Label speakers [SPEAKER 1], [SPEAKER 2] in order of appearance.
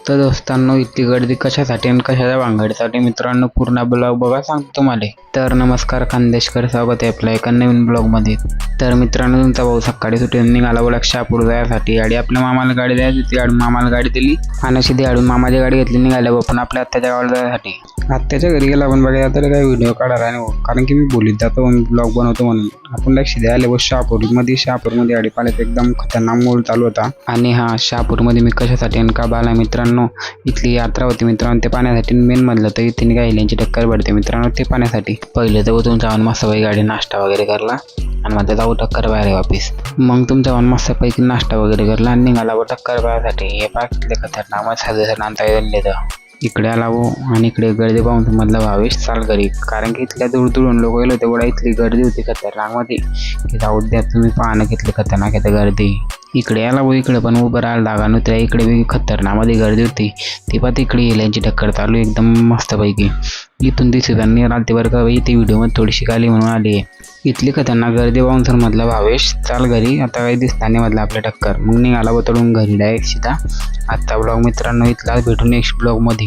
[SPEAKER 1] तर दोस्तांनो, इतकी गर्दी कशासाठी आणि कशाच्या भानगडीसाठी मित्रांनो पूर्ण ब्लॉग बघा सांगतो तुम्हाला. तर नमस्कार खानदेशकर, स्वागत आहे आपल्या एका नवीन ब्लॉगमध्ये. तर मित्रांनो, तुमचा भाऊ सकाळी सुटून निघाला बोला शहापूर जायसाठी. आणि आपल्या मामाला गाडी द्यायची होती, आणि मामाला गाडी दिली आणि सीधी आडून मामाची गाडी घेतली, निघाल्या पण आपल्या आत्याच्या गावाला जायसाठी. आत्याच्या घरी गेला पण बघा तर काही व्हिडिओ काढायला नाही, कारण की मी बोलीत जातो ब्लॉग बनवतो म्हणून. आपण सीधे आले व शहापूरमध्ये गाडी पाहिजे एकदम खतरनाक मोड चालू होता. आणि हा शहापूरमध्ये मी कशासाठी आणि का बाला मित्रांनो, इथली यात्रा होती मित्रांनो. ते पाण्यासाठी मेन म्हणलं तर इथे गायल्यांची टक्कर पडते मित्रांनो. ते पाण्यासाठी पहिले तर उतरून जाऊन मस्तपैकी गाडी नाश्ता वगैरे करला आणि मग जाऊ टक्कर बाहेर वापिस. मग तुमच्या मस्तपैकी नाश्ता वगैरे करला आणि निघाला व टक्कर बाहेरसाठी. हे पाकितले खतरनाक साधे आणता येईल इकडे आला वो. आणि इकडे गर्दी पाहून मधला भावेश चाल घरी, कारण की इथल्या दूर लोक गेलो तेवढा इथली गर्दी होती खतरनाक मध्ये की जाऊ द्या. तुम्ही पाहणं घेतली खतरनाक आहे गर्दी. इकडे आला वो, इकडे पण उभं राहिला धागा नव्हत्या. इकडे बी खतरनाक मध्ये गर्दी होती. ती पण तिकडे येल्यांची टक्कर चालू एकदम मस्तपैकी. इथून दिसत आणि रात्री बरं का ती व्हिडिओमध्ये थोडी शिकायली म्हणून आली आहे. इथली खतरनाक गर्दी पाहून सर मधला भावेश चाल घरी, आता काही दिसता नाही मधला आपल्या टक्कर. मग निघाला बतडून घरी डायरेक्ट सीधा. आजचा ब्लॉग मित्रांनो इथला, भेटून नेक्स्ट ब्लॉग मध्ये.